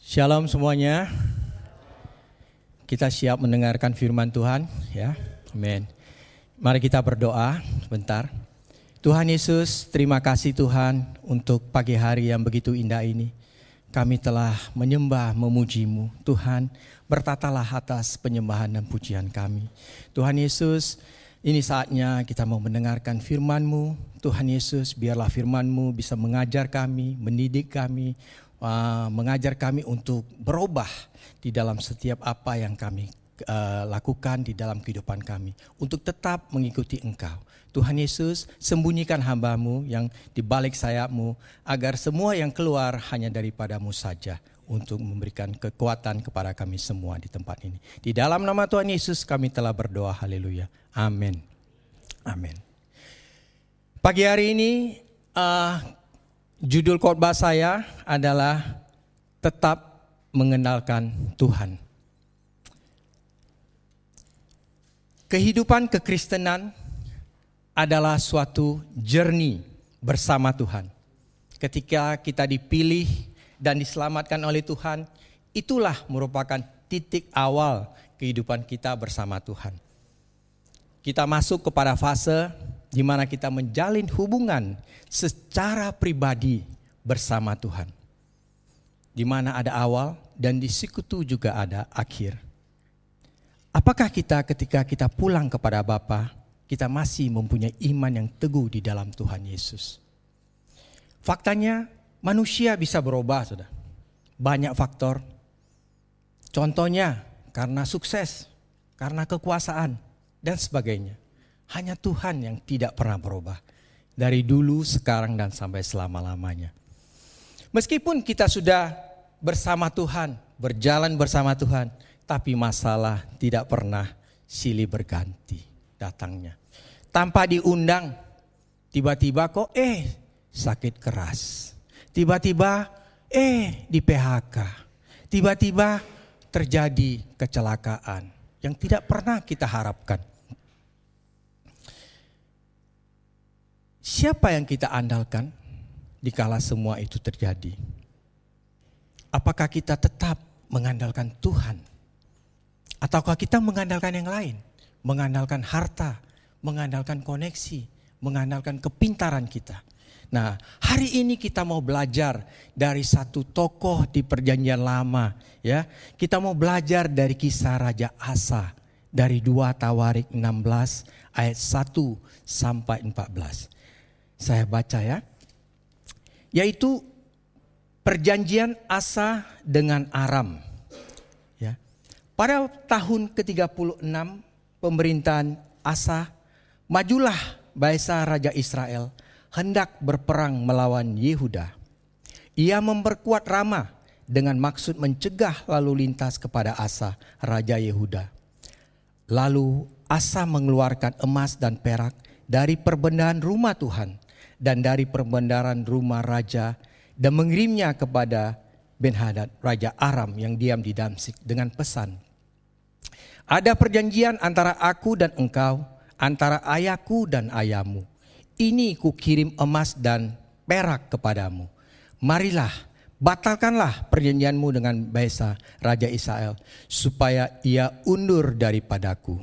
Shalom semuanya. Kita siap mendengarkan firman Tuhan, ya. Amin. Mari kita berdoa sebentar. Tuhan Yesus, terima kasih Tuhan untuk pagi hari yang begitu indah ini. Kami telah menyembah, memuji-Mu. Tuhan, bertatalah atas penyembahan dan pujian kami. Tuhan Yesus, ini saatnya kita mau mendengarkan firman-Mu. Tuhan Yesus, biarlah firman-Mu bisa mengajar kami, mendidik kami, mengajar kami untuk berubah di dalam setiap apa yang kami lakukan di dalam kehidupan kami, untuk tetap mengikuti Engkau. Tuhan Yesus, sembunyikan hamba-Mu yang di balik sayap-Mu, agar semua yang keluar hanya daripada-Mu saja, untuk memberikan kekuatan kepada kami semua di tempat ini. Di dalam nama Tuhan Yesus kami telah berdoa, haleluya, amin. Amin. Pagi hari ini judul khotbah saya adalah tetap mengenalkan Tuhan. Kehidupan kekristenan adalah suatu journey bersama Tuhan. Ketika kita dipilih dan diselamatkan oleh Tuhan, itulah merupakan titik awal kehidupan kita bersama Tuhan. Kita masuk kepada fase di mana kita menjalin hubungan secara pribadi bersama Tuhan. Di mana ada awal dan di situ juga ada akhir. Apakah kita ketika kita pulang kepada Bapa, kita masih mempunyai iman yang teguh di dalam Tuhan Yesus? Faktanya manusia bisa berubah, saudara. Banyak faktor. Contohnya karena sukses, karena kekuasaan dan sebagainya. Hanya Tuhan yang tidak pernah berubah. Dari dulu, sekarang, dan sampai selama-lamanya. Meskipun kita sudah bersama Tuhan, berjalan bersama Tuhan, tapi masalah tidak pernah silih berganti datangnya. Tanpa diundang, tiba-tiba kok sakit keras. Tiba-tiba di PHK. Tiba-tiba terjadi kecelakaan yang tidak pernah kita harapkan. Siapa yang kita andalkan dikala semua itu terjadi? Apakah kita tetap mengandalkan Tuhan? Ataukah kita mengandalkan yang lain? Mengandalkan harta, mengandalkan koneksi, mengandalkan kepintaran kita. Nah, hari ini kita mau belajar dari satu tokoh di Perjanjian Lama, ya. Kita mau belajar dari kisah Raja Asa dari 2 Tawarik 16 ayat 1 sampai 14. Saya baca, ya. Yaitu perjanjian Asa dengan Aram. Ya. Pada tahun ke-36 pemerintahan Asa, majulah Baasa Raja Israel hendak berperang melawan Yehuda. Ia memperkuat Rama dengan maksud mencegah lalu lintas kepada Asa, Raja Yehuda. Lalu Asa mengeluarkan emas dan perak dari perbendaharaan rumah Tuhan dan dari perbendaharaan rumah raja, dan mengirimnya kepada Ben-Hadad, Raja Aram yang diam di Damsyik, dengan pesan, ada perjanjian antara aku dan engkau, antara ayahku dan ayahmu. Ini kukirim emas dan perak kepadamu. Marilah, batalkanlah perjanjianmu dengan Baasa, Raja Israel, supaya ia undur daripadaku.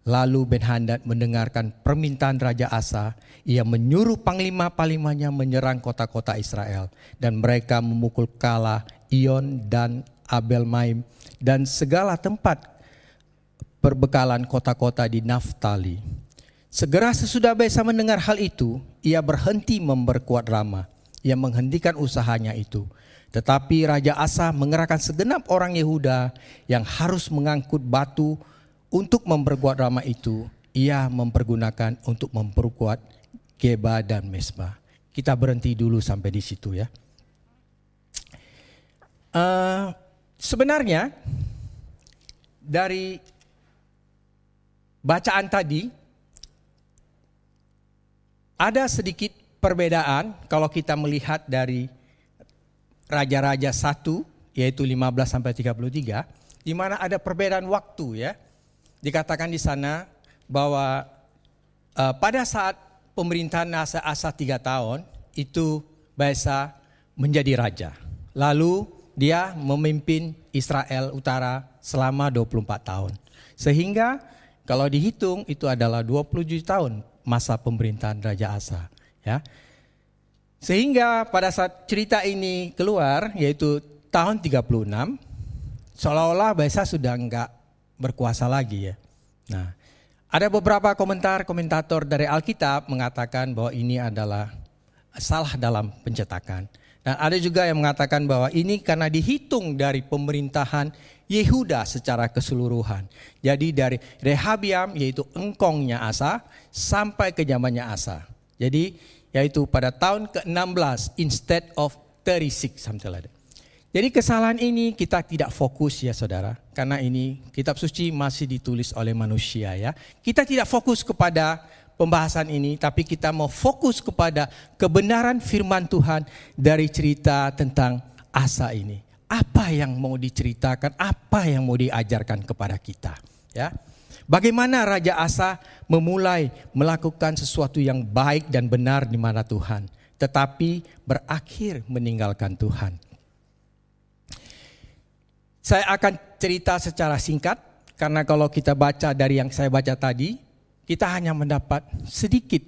Lalu Ben-Hadad mendengarkan permintaan Raja Asa. Ia menyuruh panglima-panglimanya menyerang kota-kota Israel. Dan mereka memukul Kala, Iyon dan Abel-Maim. Dan segala tempat perbekalan kota-kota di Naftali. Segera sesudah Baasa mendengar hal itu, ia berhenti memperkuat Rama. Ia menghentikan usahanya itu. Tetapi Raja Asa mengerahkan segenap orang Yehuda yang harus mengangkut batu untuk memperkuat Rama itu. Ia mempergunakan untuk memperkuat Geba dan Mesbah. Kita berhenti dulu sampai di situ, ya. Sebenarnya dari bacaan tadi ada sedikit perbedaan kalau kita melihat dari Raja-Raja 1 yaitu 15 sampai 33, di mana ada perbedaan waktu, ya. Dikatakan di sana bahwa pada saat pemerintahan Asa 3 tahun itu Baasa menjadi raja. Lalu dia memimpin Israel Utara selama 24 tahun. Sehingga kalau dihitung itu adalah 27 tahun masa pemerintahan Raja Asa. Ya. Sehingga pada saat cerita ini keluar, yaitu tahun 36, seolah-olah Baasa sudah enggak berkuasa lagi ya. Nah, ada beberapa komentator dari Alkitab mengatakan bahwa ini adalah salah dalam pencetakan. Dan ada juga yang mengatakan bahwa ini karena dihitung dari pemerintahan Yehuda secara keseluruhan. Jadi dari Rehabiam, yaitu engkongnya Asa, sampai ke zamannya Asa. Jadi yaitu pada tahun ke-16 instead of 36 something like that. Jadi kesalahan ini kita tidak fokus ya saudara, karena ini kitab suci masih ditulis oleh manusia ya. Kita tidak fokus kepada pembahasan ini, tapi kita mau fokus kepada kebenaran firman Tuhan dari cerita tentang Asa ini. Apa yang mau diceritakan, apa yang mau diajarkan kepada kita ya. Bagaimana Raja Asa memulai melakukan sesuatu yang baik dan benar di mana Tuhan, tetapi berakhir meninggalkan Tuhan. Saya akan cerita secara singkat, karena kalau kita baca dari yang saya baca tadi, kita hanya mendapat sedikit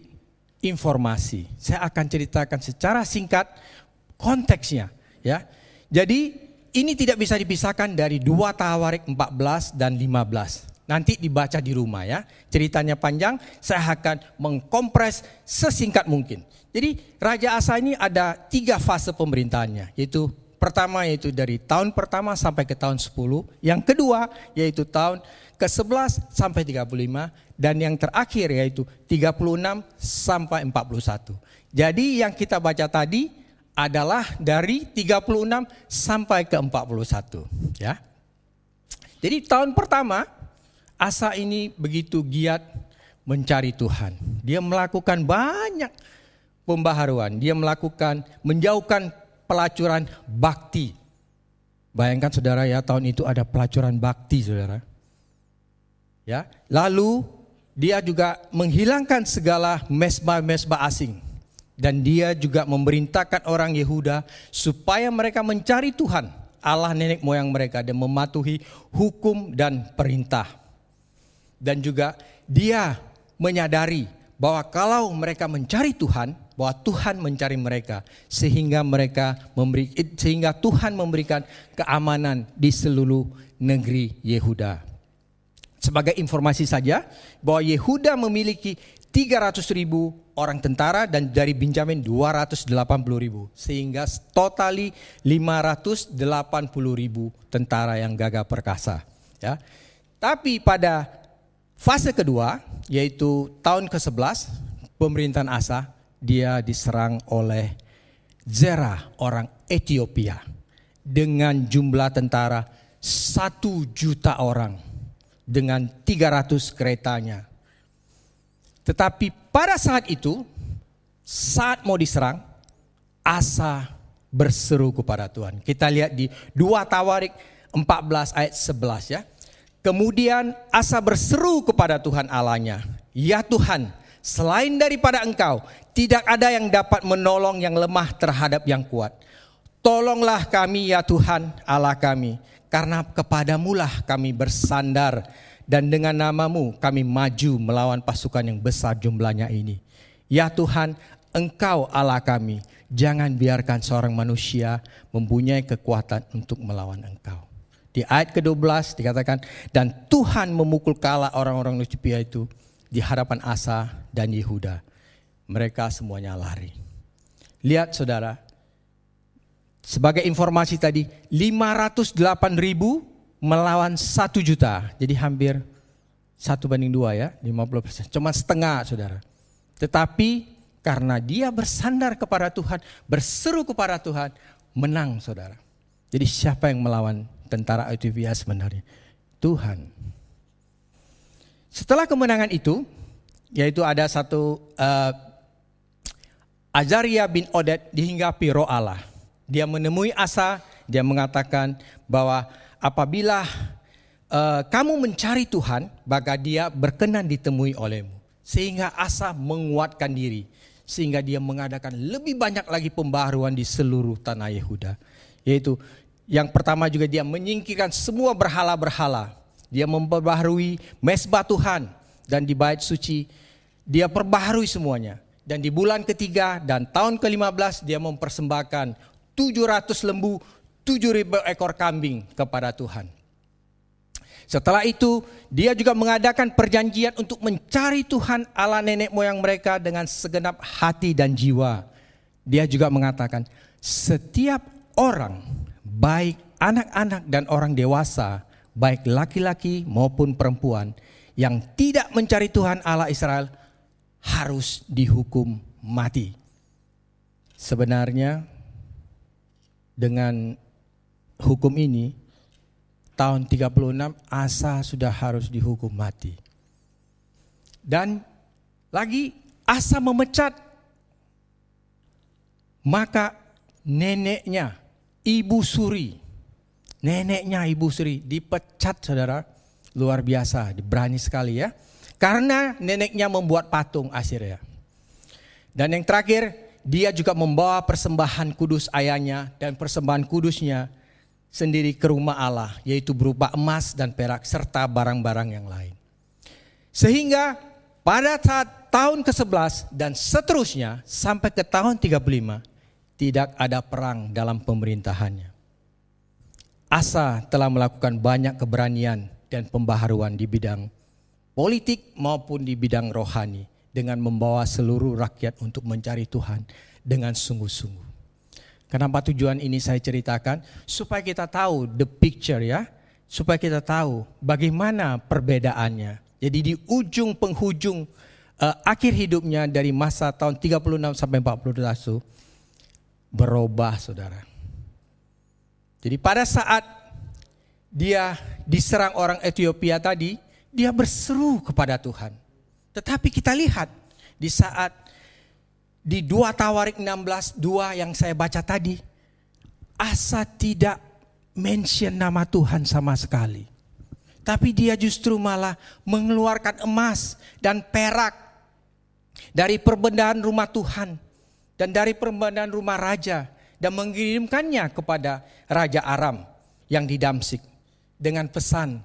informasi. Saya akan ceritakan secara singkat konteksnya. Ya. Jadi ini tidak bisa dipisahkan dari 2 Tawarik 14 dan 15. Nanti dibaca di rumah ya. Ceritanya panjang, saya akan mengkompres sesingkat mungkin. Jadi Raja Asa ini ada 3 fase pemerintahannya, yaitu pertama yaitu dari tahun pertama sampai ke tahun 10. Yang kedua yaitu tahun ke-11 sampai 35. Dan yang terakhir yaitu 36 sampai 41. Jadi yang kita baca tadi adalah dari 36 sampai ke 41. Ya. Jadi tahun pertama Asa ini begitu giat mencari Tuhan. Dia melakukan banyak pembaharuan. Dia menjauhkan pelacuran bakti. Bayangkan saudara ya, tahun itu ada pelacuran bakti saudara. Ya, lalu dia juga menghilangkan segala mesbah-mesbah asing. Dan dia juga memerintahkan orang Yehuda supaya mereka mencari Tuhan, Allah nenek moyang mereka, dan mematuhi hukum dan perintah. Dan juga dia menyadari bahwa kalau mereka mencari Tuhan, bahwa Tuhan mencari mereka, sehingga Tuhan memberikan keamanan di seluruh negeri Yehuda. Sebagai informasi saja, bahwa Yehuda memiliki 300.000 orang tentara dan dari Benjamin 280.000, sehingga totali 580.000 tentara yang gagah perkasa. Ya. Tapi pada fase kedua, yaitu tahun ke-11 pemerintahan Asa, dia diserang oleh Zerah orang Ethiopia dengan jumlah tentara 1 juta orang dengan 300 keretanya. Tetapi pada saat itu, saat mau diserang, Asa berseru kepada Tuhan. Kita lihat di 2 Tawarik 14 ayat 11 ya. Kemudian Asa berseru kepada Tuhan Allahnya, "Ya Tuhan, selain daripada Engkau, tidak ada yang dapat menolong yang lemah terhadap yang kuat. Tolonglah kami ya Tuhan Allah kami, karena kepadamulah kami bersandar, dan dengan namamu kami maju melawan pasukan yang besar jumlahnya ini. Ya Tuhan, Engkau Allah kami, jangan biarkan seorang manusia mempunyai kekuatan untuk melawan Engkau." Di ayat ke-12 dikatakan, dan Tuhan memukul kalah orang-orang Ethiopia itu di hadapan Asa dan Yehuda. Mereka semuanya lari. Lihat saudara, sebagai informasi tadi, 508.000 melawan 1 juta. Jadi hampir 1:2 ya, 50%. Cuma setengah saudara. Tetapi karena dia bersandar kepada Tuhan, berseru kepada Tuhan, menang saudara. Jadi siapa yang melawan tentara Ethiopia sebenarnya? Tuhan. Setelah kemenangan itu, yaitu ada satu Azaria bin Oded dihinggapi roh Allah. Dia menemui Asa, dia mengatakan bahwa apabila kamu mencari Tuhan, maka dia berkenan ditemui olehmu. Sehingga Asa menguatkan diri, sehingga dia mengadakan lebih banyak lagi pembaharuan di seluruh tanah Yehuda. Yaitu Yang pertama juga dia menyingkirkan semua berhala-berhala. Dia memperbaharui mezbah Tuhan, dan di bait suci dia perbaharui semuanya. Dan di bulan ketiga dan tahun ke-15 dia mempersembahkan 700 lembu, 7.000 ekor kambing kepada Tuhan. Setelah itu dia juga mengadakan perjanjian untuk mencari Tuhan Allah nenek moyang mereka dengan segenap hati dan jiwa. Dia juga mengatakan setiap orang, baik anak-anak dan orang dewasa, baik laki-laki maupun perempuan, yang tidak mencari Tuhan Allah Israel harus dihukum mati. Sebenarnya dengan hukum ini tahun 36 Asa sudah harus dihukum mati. Dan lagi Asa memecat, maka neneknya Ibu Suri dipecat, saudara. Luar biasa, berani sekali ya. Karena neneknya membuat patung Asyria. Dan yang terakhir, dia juga membawa persembahan kudus ayahnya dan persembahan kudusnya sendiri ke rumah Allah, yaitu berupa emas dan perak serta barang-barang yang lain. Sehingga pada saat tahun ke-11 dan seterusnya sampai ke tahun 35 tidak ada perang dalam pemerintahannya. Asa telah melakukan banyak keberanian dan pembaharuan di bidang politik maupun di bidang rohani dengan membawa seluruh rakyat untuk mencari Tuhan dengan sungguh-sungguh. Kenapa tujuan ini saya ceritakan? Supaya kita tahu the picture ya. Supaya kita tahu bagaimana perbedaannya. Jadi di ujung penghujung akhir hidupnya dari masa tahun 36 sampai 41 berubah, saudara. Jadi pada saat dia diserang orang Ethiopia tadi, dia berseru kepada Tuhan. Tetapi kita lihat di saat di 2 Tawarik 16:2 yang saya baca tadi, Asa tidak mention nama Tuhan sama sekali. Tapi dia justru malah mengeluarkan emas dan perak dari perbendaan rumah Tuhan dan dari perbendaan rumah raja dan mengirimkannya kepada Raja Aram yang di Damsyik dengan pesan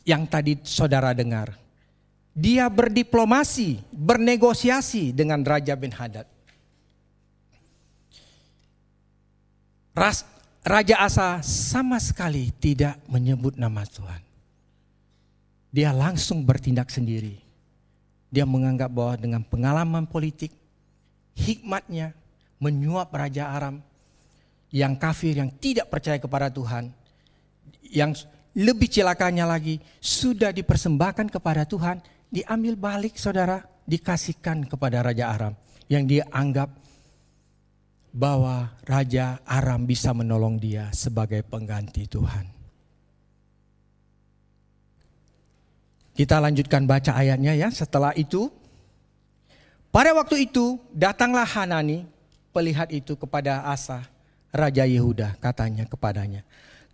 yang tadi saudara dengar. Dia berdiplomasi, bernegosiasi dengan Raja Ben-Hadad. Raja Asa sama sekali tidak menyebut nama Tuhan. Dia langsung bertindak sendiri. Dia menganggap bahwa dengan pengalaman politik, hikmatnya menyuap Raja Aram yang kafir, yang tidak percaya kepada Tuhan, yang lebih celakanya lagi, sudah dipersembahkan kepada Tuhan, diambil balik saudara, dikasihkan kepada Raja Aram. Yang dia anggap bahwa Raja Aram bisa menolong dia sebagai pengganti Tuhan. Kita lanjutkan baca ayatnya ya. Setelah itu, pada waktu itu datanglah Hanani, pelihat itu kepada Asa, Raja Yehuda, katanya kepadanya,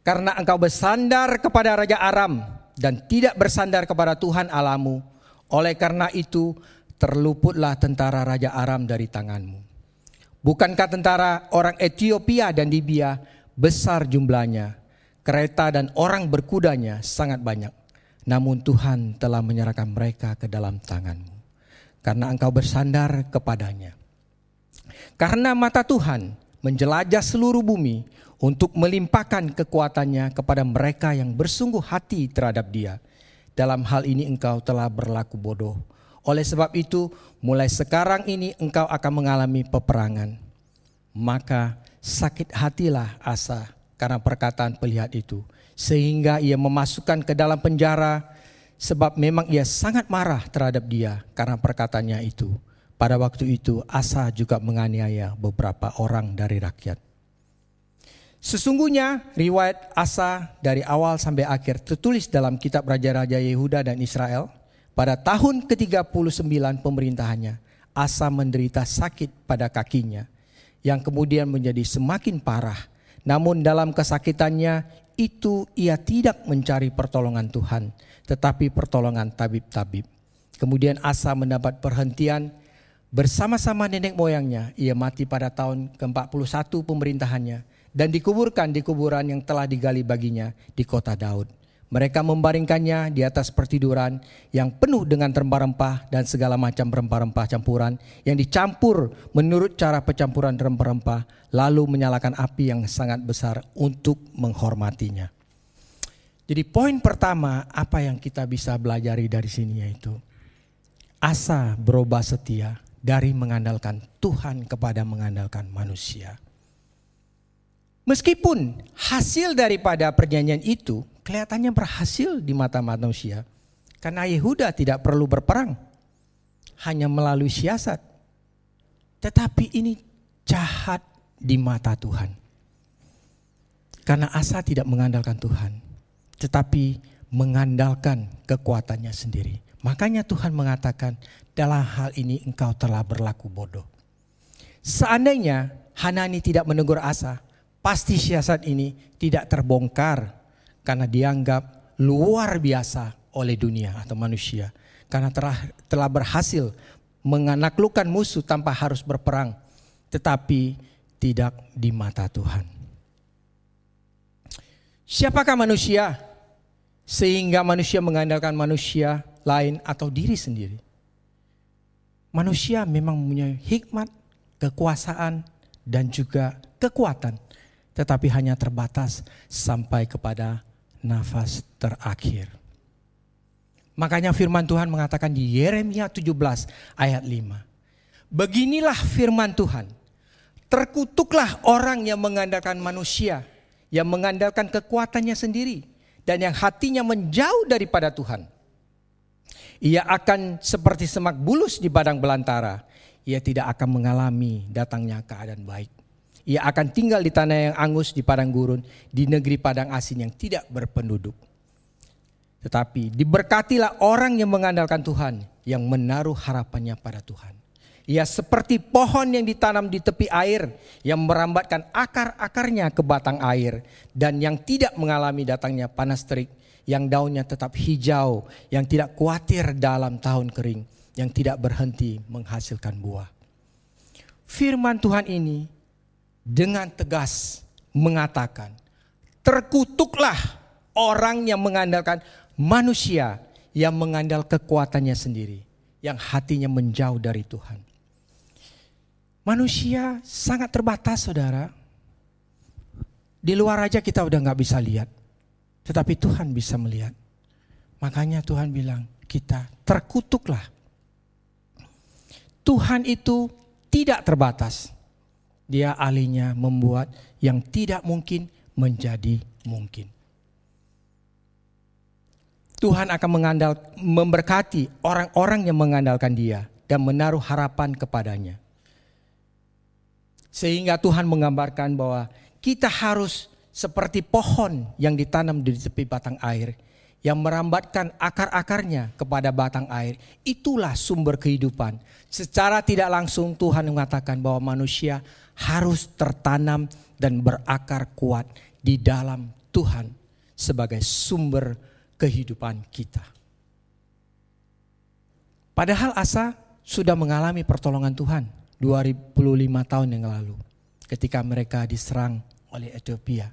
karena engkau bersandar kepada Raja Aram dan tidak bersandar kepada Tuhan Allahmu, oleh karena itu terluputlah tentara Raja Aram dari tanganmu. Bukankah tentara orang Ethiopia dan Libya besar jumlahnya, kereta dan orang berkudanya sangat banyak, namun Tuhan telah menyerahkan mereka ke dalam tanganmu, karena engkau bersandar kepadanya. Karena mata Tuhan menjelajah seluruh bumi untuk melimpahkan kekuatannya kepada mereka yang bersungguh hati terhadap dia. Dalam hal ini engkau telah berlaku bodoh. Oleh sebab itu, mulai sekarang ini engkau akan mengalami peperangan. Maka sakit hatilah Asa karena perkataan pelihat itu, sehingga ia memasukkan ke dalam penjara, sebab memang ia sangat marah terhadap dia karena perkataannya itu. Pada waktu itu Asa juga menganiaya beberapa orang dari rakyat. Sesungguhnya riwayat Asa dari awal sampai akhir tertulis dalam kitab Raja-Raja Yehuda dan Israel. Pada tahun ke-39 pemerintahannya, Asa menderita sakit pada kakinya, yang kemudian menjadi semakin parah. Namun dalam kesakitannya itu ia tidak mencari pertolongan Tuhan, tetapi pertolongan tabib-tabib. Kemudian Asa mendapat perhentian bersama-sama nenek moyangnya. Ia mati pada tahun ke-41 pemerintahannya dan dikuburkan di kuburan yang telah digali baginya di kota Daud. Mereka membaringkannya di atas pertiduran yang penuh dengan rempah-rempah dan segala macam rempah-rempah campuran yang dicampur menurut cara pencampuran rempah-rempah, lalu menyalakan api yang sangat besar untuk menghormatinya. Jadi poin pertama apa yang kita bisa belajari dari sini yaitu Asa berubah setia dari mengandalkan Tuhan kepada mengandalkan manusia. Meskipun hasil daripada perjanjian itu kelihatannya berhasil di mata manusia. Karena Yehuda tidak perlu berperang. Hanya melalui siasat. Tetapi ini jahat di mata Tuhan. Karena Asa tidak mengandalkan Tuhan. Tetapi mengandalkan kekuatannya sendiri. Makanya Tuhan mengatakan dalam hal ini engkau telah berlaku bodoh. Seandainya Hanani tidak menegur Asa, pasti siasat ini tidak terbongkar karena dianggap luar biasa oleh dunia atau manusia. Karena telah berhasil menaklukkan musuh tanpa harus berperang. Tetapi tidak di mata Tuhan. Siapakah manusia? Sehingga manusia mengandalkan manusia lain atau diri sendiri. Manusia memang mempunyai hikmat, kekuasaan, dan juga kekuatan. Tetapi hanya terbatas sampai kepada nafas terakhir. Makanya firman Tuhan mengatakan di Yeremia 17 ayat 5. Beginilah firman Tuhan. Terkutuklah orang yang mengandalkan manusia, yang mengandalkan kekuatannya sendiri, dan yang hatinya menjauh daripada Tuhan. Ia akan seperti semak bulus di padang belantara. Ia tidak akan mengalami datangnya keadaan baik. Ia akan tinggal di tanah yang angus di padang gurun, di negeri padang asin yang tidak berpenduduk. Tetapi diberkatilah orang yang mengandalkan Tuhan, yang menaruh harapannya pada Tuhan. Ia seperti pohon yang ditanam di tepi air, yang merambatkan akar-akarnya ke batang air, dan yang tidak mengalami datangnya panas terik, yang daunnya tetap hijau, yang tidak khawatir dalam tahun kering, yang tidak berhenti menghasilkan buah. Firman Tuhan ini dengan tegas mengatakan, terkutuklah orang yang mengandalkan manusia, yang mengandalkan kekuatannya sendiri, yang hatinya menjauh dari Tuhan. Manusia sangat terbatas, saudara. Di luar aja kita udah gak bisa lihat, tetapi Tuhan bisa melihat. Makanya Tuhan bilang, kita terkutuklah. Tuhan itu tidak terbatas. Dia ahlinya membuat yang tidak mungkin menjadi mungkin. Tuhan akan memberkati orang-orang yang mengandalkan Dia dan menaruh harapan kepadanya. Sehingga Tuhan menggambarkan bahwa kita harus seperti pohon yang ditanam di tepi batang air, yang merambatkan akar-akarnya kepada batang air. Itulah sumber kehidupan. Secara tidak langsung Tuhan mengatakan bahwa manusia harus tertanam dan berakar kuat di dalam Tuhan sebagai sumber kehidupan kita. Padahal Asa sudah mengalami pertolongan Tuhan 25 tahun yang lalu ketika mereka diserang oleh Ethiopia.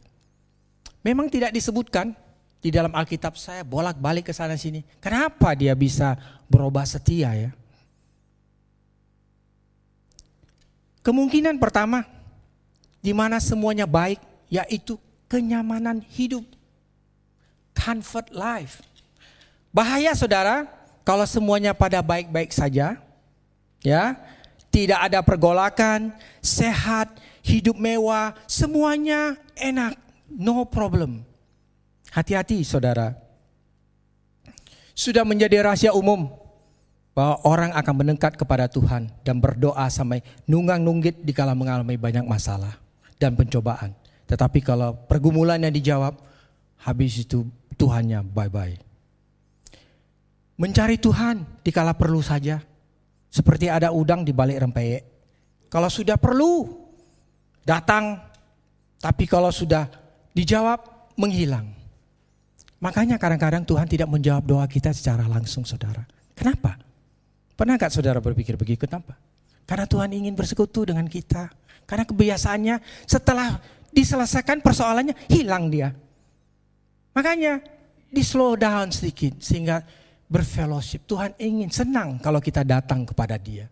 Memang tidak disebutkan di dalam Alkitab, saya bolak-balik ke sana sini. Kenapa dia bisa berubah setia ya? Kemungkinan pertama, di mana semuanya baik, yaitu kenyamanan hidup. Comfort life. Bahaya saudara, kalau semuanya pada baik-baik saja, ya, tidak ada pergolakan, sehat, hidup mewah, semuanya enak, no problem. Hati-hati saudara. Sudah menjadi rahasia umum bahwa orang akan mendekat kepada Tuhan dan berdoa sampai nunggang-nunggit dikala mengalami banyak masalah dan pencobaan. Tetapi kalau pergumulannya dijawab, habis itu Tuhannya bye-bye. Mencari Tuhan dikala perlu saja. Seperti ada udang di balik rempeyek. Kalau sudah perlu, datang. Tapi kalau sudah dijawab, menghilang. Makanya kadang-kadang Tuhan tidak menjawab doa kita secara langsung, saudara. Kenapa? Pernah gak saudara berpikir begitu? Kenapa? Karena Tuhan ingin bersekutu dengan kita. Karena kebiasaannya setelah diselesaikan persoalannya, hilang dia. Makanya di slow down sedikit sehingga berfellowship. Tuhan ingin senang kalau kita datang kepada Dia.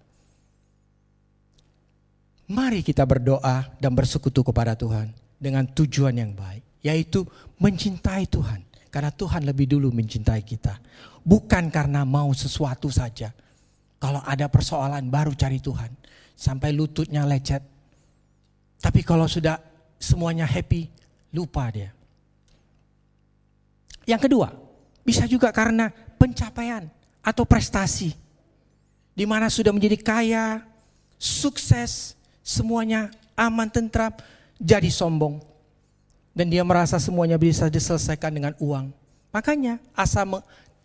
Mari kita berdoa dan bersekutu kepada Tuhan dengan tujuan yang baik, yaitu mencintai Tuhan. Karena Tuhan lebih dulu mencintai kita. Bukan karena mau sesuatu saja. Kalau ada persoalan baru cari Tuhan. Sampai lututnya lecet. Tapi kalau sudah semuanya happy, lupa dia. Yang kedua, bisa juga karena pencapaian atau prestasi. Di mana sudah menjadi kaya, sukses, semuanya aman, tentram, jadi sombong. Dan dia merasa semuanya bisa diselesaikan dengan uang. Makanya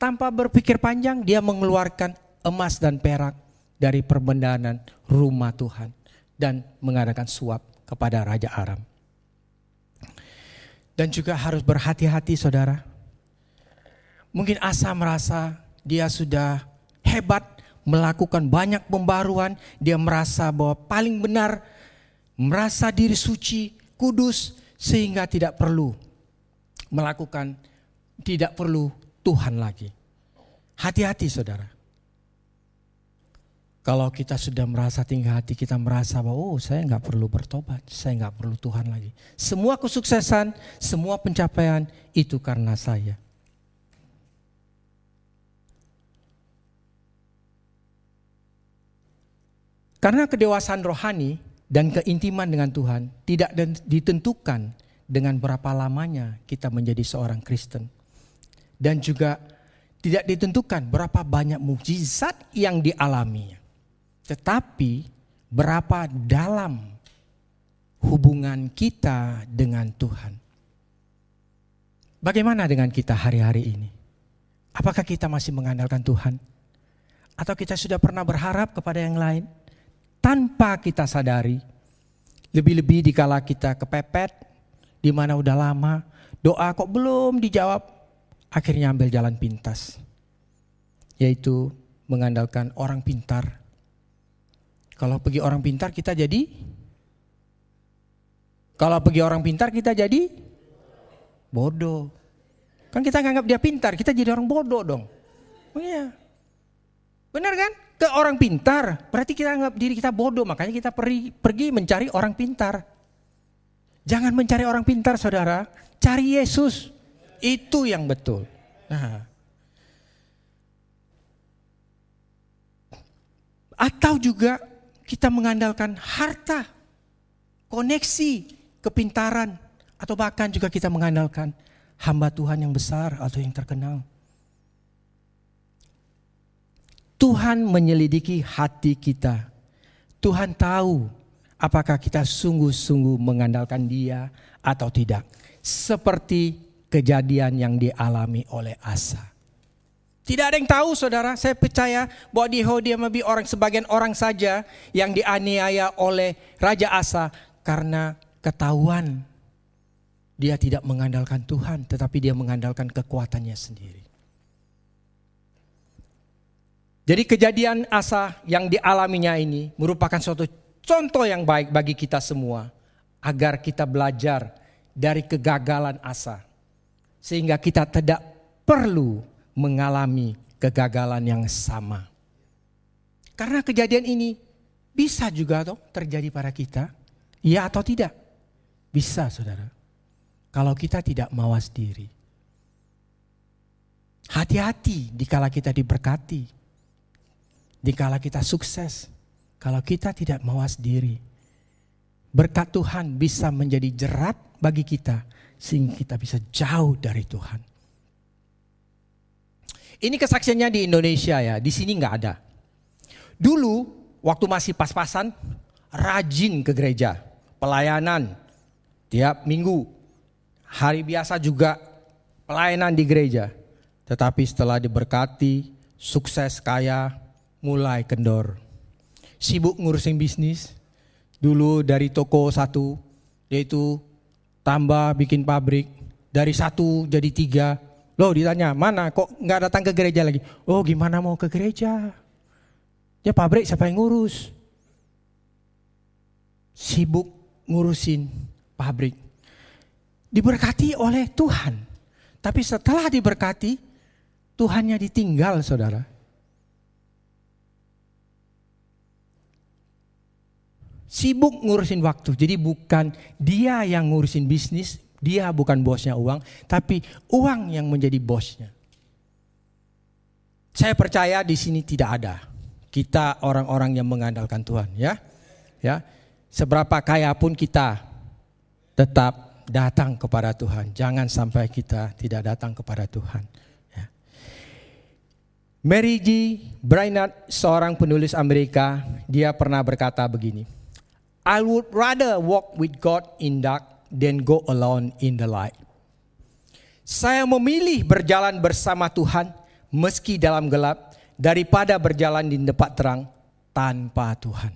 tanpa berpikir panjang, dia mengeluarkan emas dan perak dari perbendaharaan rumah Tuhan dan mengadakan suap kepada Raja Aram. Dan juga harus berhati-hati saudara. Mungkin Asa merasa dia sudah hebat, melakukan banyak pembaruan, dia merasa bahwa paling benar, merasa diri suci, kudus, sehingga tidak perlu Tuhan lagi. Hati-hati saudara. Kalau kita sudah merasa tinggi hati, kita merasa bahwa saya nggak perlu bertobat, saya nggak perlu Tuhan lagi. Semua kesuksesan, semua pencapaian itu karena saya. Karena kedewasaan rohani dan keintiman dengan Tuhan tidak ditentukan dengan berapa lamanya kita menjadi seorang Kristen. Dan juga tidak ditentukan berapa banyak mukjizat yang dialaminya. Tetapi berapa dalam hubungan kita dengan Tuhan. Bagaimana dengan kita hari-hari ini? Apakah kita masih mengandalkan Tuhan? Atau kita sudah pernah berharap kepada yang lain? Tanpa kita sadari, lebih-lebih dikala kita kepepet, di mana udah lama, doa kok belum dijawab, akhirnya ambil jalan pintas. Yaitu mengandalkan orang pintar. Kalau pergi orang pintar kita jadi bodoh. Kan kita nganggap dia pintar, kita jadi orang bodoh dong. Oh iya. Benar kan? Ke orang pintar, berarti kita anggap diri kita bodoh. Makanya kita pergi mencari orang pintar. Jangan mencari orang pintar saudara, cari Yesus. Itu yang betul. Nah. Atau juga kita mengandalkan harta, koneksi, kepintaran. Atau bahkan juga kita mengandalkan hamba Tuhan yang besar atau yang terkenal. Tuhan menyelidiki hati kita. Tuhan tahu apakah kita sungguh-sungguh mengandalkan Dia atau tidak. Seperti kejadian yang dialami oleh Asa. Tidak ada yang tahu saudara, saya percaya bahwa di Yehoyada sebagian orang saja yang dianiaya oleh Raja Asa karena ketahuan dia tidak mengandalkan Tuhan, tetapi dia mengandalkan kekuatannya sendiri. Jadi kejadian Asa yang dialaminya ini merupakan suatu contoh yang baik bagi kita semua. Agar kita belajar dari kegagalan Asa. Sehingga kita tidak perlu mengalami kegagalan yang sama. Karena kejadian ini bisa juga terjadi pada kita. Ya atau tidak? Bisa saudara. Kalau kita tidak mawas diri. Hati-hati dikala kita diberkati. Dikala kita sukses, kalau kita tidak mawas diri, berkat Tuhan bisa menjadi jerat bagi kita, sehingga kita bisa jauh dari Tuhan. Ini kesaksiannya di Indonesia ya, di sini nggak ada. Dulu, waktu masih pas-pasan, rajin ke gereja, pelayanan tiap minggu, hari biasa juga pelayanan di gereja. Tetapi setelah diberkati, sukses, kaya, mulai kendor. Sibuk ngurusin bisnis. Dulu dari toko satu, yaitu tambah bikin pabrik. Dari 1 jadi 3. Loh ditanya, mana kok gak datang ke gereja lagi? Oh gimana mau ke gereja? Ya pabrik siapa yang ngurus? Sibuk ngurusin pabrik. Diberkati oleh Tuhan. Tapi setelah diberkati, Tuhannya ditinggal, saudara. Sibuk ngurusin waktu. Jadi bukan dia yang ngurusin bisnis, dia bukan bosnya uang, tapi uang yang menjadi bosnya. Saya percaya di sini tidak ada kita orang-orang yang mengandalkan Tuhan, ya. Ya. Seberapa kaya pun kita tetap datang kepada Tuhan. Jangan sampai kita tidak datang kepada Tuhan. Ya. Mary G. Brainerd, seorang penulis Amerika, dia pernah berkata begini. I would rather walk with God in dark than go alone in the light. Saya memilih berjalan bersama Tuhan meski dalam gelap daripada berjalan di tempat terang tanpa Tuhan.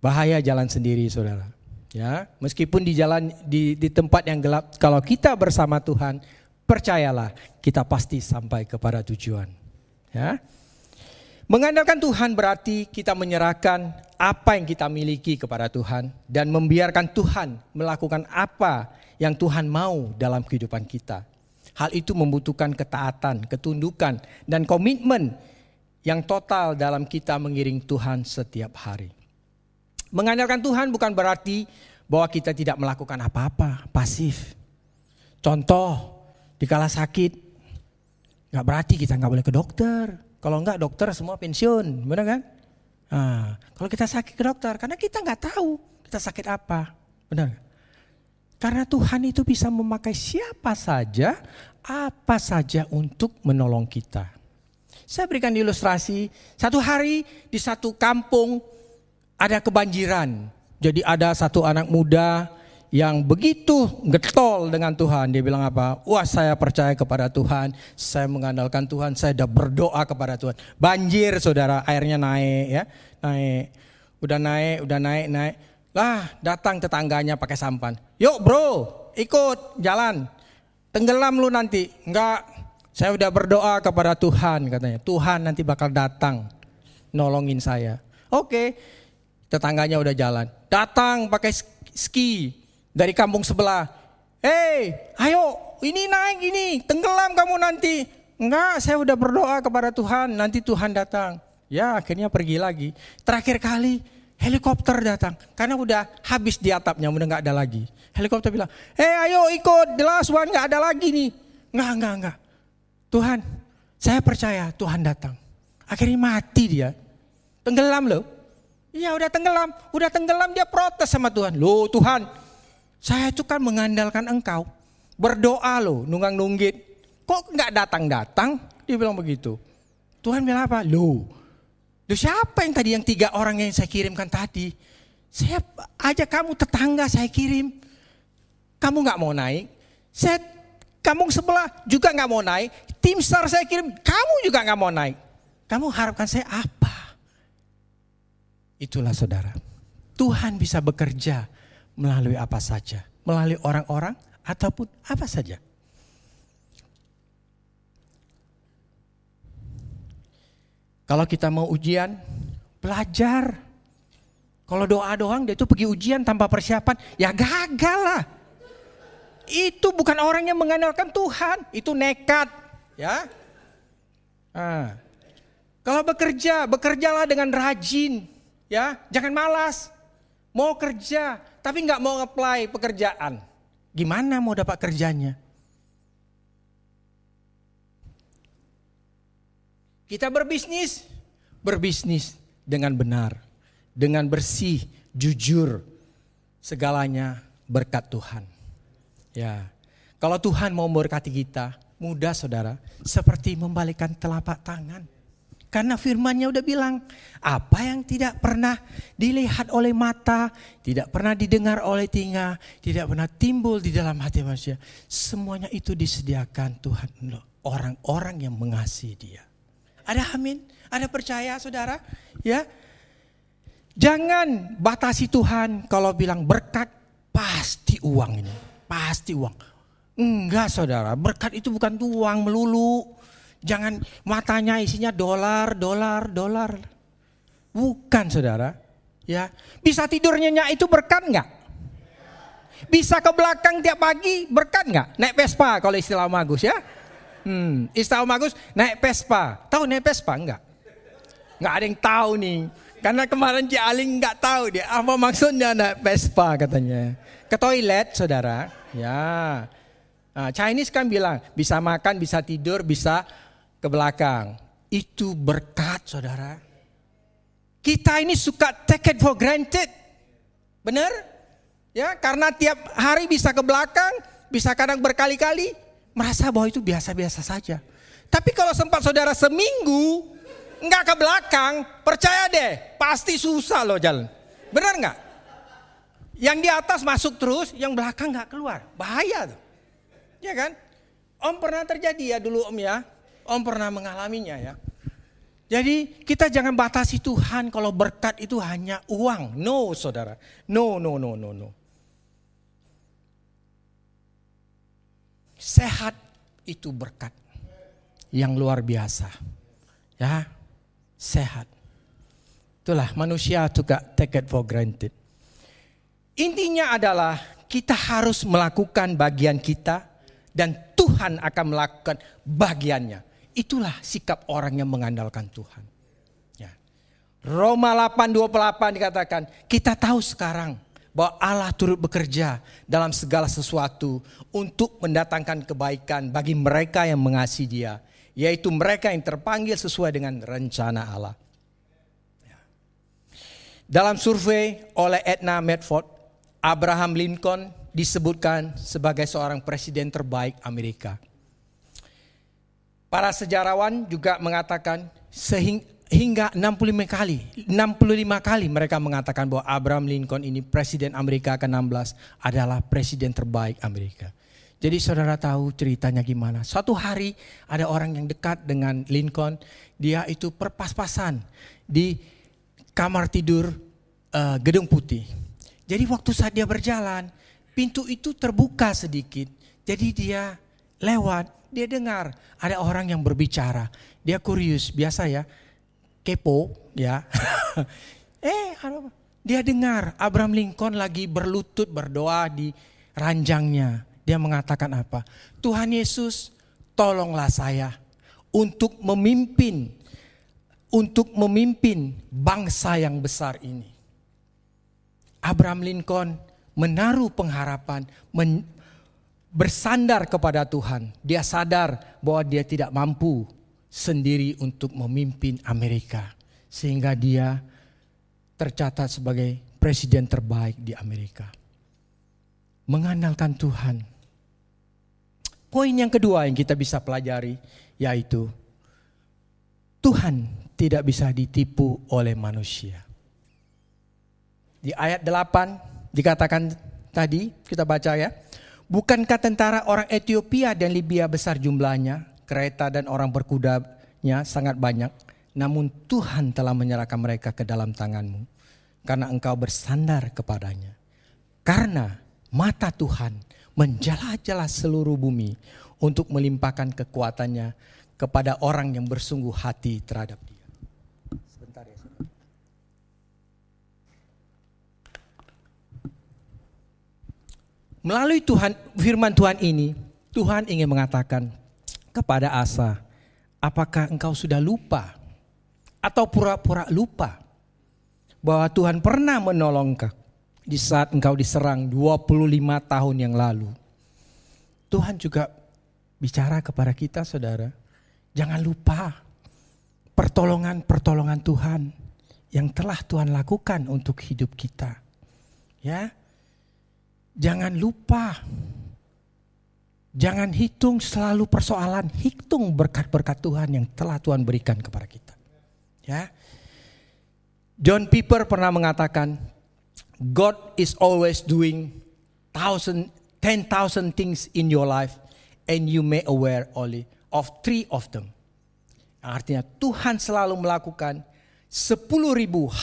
Bahaya jalan sendiri, saudara. Ya, meskipun di jalan di tempat yang gelap, kalau kita bersama Tuhan, percayalah kita pasti sampai kepada tujuan. Ya. Mengandalkan Tuhan berarti kita menyerahkan apa yang kita miliki kepada Tuhan dan membiarkan Tuhan melakukan apa yang Tuhan mau dalam kehidupan kita. Hal itu membutuhkan ketaatan, ketundukan, dan komitmen yang total dalam kita mengiring Tuhan setiap hari. Mengandalkan Tuhan bukan berarti bahwa kita tidak melakukan apa-apa, pasif. Contoh, dikala sakit, gak berarti kita gak boleh ke dokter. Kalau enggak dokter semua pensiun, benar kan? Nah, kalau kita sakit ke dokter, karena kita nggak tahu kita sakit apa, benar? Karena Tuhan itu bisa memakai siapa saja, apa saja untuk menolong kita. Saya berikan ilustrasi, satu hari di satu kampung ada kebanjiran. Jadi ada satu anak muda yang begitu getol dengan Tuhan. Dia bilang apa? Wah, saya percaya kepada Tuhan, saya mengandalkan Tuhan, saya sudah berdoa kepada Tuhan. Banjir, saudara, airnya naik, ya, naik. Udah naik. Lah, datang tetangganya pakai sampan. Yuk bro, ikut jalan. Tenggelam lu nanti. Enggak, saya udah berdoa kepada Tuhan, katanya. Tuhan nanti bakal datang nolongin saya. Oke, tetangganya udah jalan. Datang pakai ski dari kampung sebelah. Ayo, ini naik ini, tenggelam kamu nanti. Enggak, saya udah berdoa kepada Tuhan, nanti Tuhan datang. Ya, akhirnya pergi lagi. Terakhir kali helikopter datang, karena udah habis di atapnya, udah nggak ada lagi. Helikopter bilang, ayo ikut, the last one, nggak ada lagi nih. Enggak. Tuhan, saya percaya Tuhan datang. Akhirnya mati dia, tenggelam loh. Iya udah tenggelam dia protes sama Tuhan. Loh Tuhan, saya itu kan mengandalkan engkau. Berdoa loh, nunggang-nunggit. Kok gak datang-datang? Dia bilang begitu. Tuhan bilang apa? Loh siapa yang tadi, yang 3 orang yang saya kirimkan tadi? Saya ajak kamu tetangga saya kirim. Kamu gak mau naik. Kampung sebelah juga gak mau naik. Tim SAR saya kirim, kamu juga gak mau naik. Kamu harapkan saya apa? Itulah saudara. Tuhan bisa bekerja melalui apa saja, melalui orang-orang ataupun apa saja. Kalau kita mau ujian, belajar. Kalau doa doang, dia itu pergi ujian tanpa persiapan, ya gagal lah. Itu bukan orang yang mengandalkan Tuhan, itu nekat, ya. Kalau bekerjalah dengan rajin, ya, jangan malas. Mau kerja, tapi nggak mau apply pekerjaan. Gimana mau dapat kerjanya? Kita berbisnis dengan benar, dengan bersih, jujur, segalanya berkat Tuhan. Ya, kalau Tuhan mau memberkati kita, mudah saudara, seperti membalikkan telapak tangan. Karena firman-Nya udah bilang, apa yang tidak pernah dilihat oleh mata, tidak pernah didengar oleh telinga, tidak pernah timbul di dalam hati manusia, semuanya itu disediakan Tuhan untuk orang-orang yang mengasihi Dia. Ada amin? Ada percaya saudara? Ya. Jangan batasi Tuhan kalau bilang berkat pasti uang ini, pasti uang. Enggak saudara, berkat itu bukan uang melulu. Jangan matanya isinya dolar. Bukan saudara. Ya, bisa tidur nyenyak itu berkat enggak? Bisa ke belakang tiap pagi, berkat nggak? Naik Vespa kalau istilah Om Agus ya. Istilah Om Agus naik Vespa. Tahu naik Vespa enggak? Nggak ada yang tahu nih. Karena kemarin Cik Aling nggak tahu dia apa maksudnya naik Vespa katanya. Ke toilet saudara. Ya. Nah, Chinese kan bilang bisa makan, bisa tidur, bisa ke belakang. Itu berkat saudara. Kita ini suka take it for granted. Benar? Ya, karena tiap hari bisa ke belakang, bisa kadang berkali-kali, merasa bahwa itu biasa-biasa saja. Tapi kalau sempat saudara seminggu enggak ke belakang, percaya deh, pasti susah loh jalan. Benar enggak? Yang di atas masuk terus, yang belakang enggak keluar. Bahaya tuh. Ya kan? Om pernah terjadi ya dulu Om ya. Om pernah mengalaminya ya. Jadi kita jangan batasi Tuhan kalau berkat itu hanya uang. No saudara. No. Sehat itu berkat yang luar biasa. Ya, sehat. Itulah manusia juga take it for granted. Intinya adalah kita harus melakukan bagian kita dan Tuhan akan melakukan bagiannya. Itulah sikap orang yang mengandalkan Tuhan. Ya. Roma 8:28 dikatakan, kita tahu sekarang bahwa Allah turut bekerja dalam segala sesuatu untuk mendatangkan kebaikan bagi mereka yang mengasihi Dia, yaitu mereka yang terpanggil sesuai dengan rencana Allah. Ya. Dalam survei oleh Edna Medford, Abraham Lincoln disebutkan sebagai seorang presiden terbaik Amerika. Para sejarawan juga mengatakan hingga 65 kali mereka mengatakan bahwa Abraham Lincoln ini presiden Amerika ke-16 adalah presiden terbaik Amerika. Jadi saudara tahu ceritanya gimana. Suatu hari ada orang yang dekat dengan Lincoln, dia itu perpas-pasan di kamar tidur Gedung Putih. Jadi waktu saat dia berjalan, pintu itu terbuka sedikit. Jadi dia lewat. Dia dengar ada orang yang berbicara. Dia kurius, biasa ya, kepo ya. Dia dengar Abraham Lincoln lagi berlutut berdoa di ranjangnya. Dia mengatakan apa? Tuhan Yesus, tolonglah saya untuk memimpin bangsa yang besar ini. Abraham Lincoln menaruh pengharapan, bersandar kepada Tuhan. Dia sadar bahwa dia tidak mampu sendiri untuk memimpin Amerika. Sehingga dia tercatat sebagai presiden terbaik di Amerika. Mengandalkan Tuhan. Poin yang kedua yang kita bisa pelajari yaitu Tuhan tidak bisa ditipu oleh manusia. Di ayat 8 dikatakan tadi, kita baca ya. Bukankah tentara orang Ethiopia dan Libya besar jumlahnya, kereta dan orang berkudanya sangat banyak, namun Tuhan telah menyerahkan mereka ke dalam tanganmu, karena engkau bersandar kepadanya. Karena mata Tuhan menjala-jala seluruh bumi untuk melimpahkan kekuatannya kepada orang yang bersungguh hati terhadap Dia. Sebentar ya. Melalui firman Tuhan ini, Tuhan ingin mengatakan kepada Asa, apakah engkau sudah lupa atau pura-pura lupa bahwa Tuhan pernah menolong engkau di saat engkau diserang 25 tahun yang lalu. Tuhan juga bicara kepada kita saudara, jangan lupa pertolongan Tuhan yang telah Tuhan lakukan untuk hidup kita. Ya. Jangan lupa. Jangan hitung selalu persoalan, hitung berkat-berkat Tuhan yang telah Tuhan berikan kepada kita. Ya. John Piper pernah mengatakan, God is always doing 10,000 things in your life and you may aware only of 3 of them. Artinya Tuhan selalu melakukan 10.000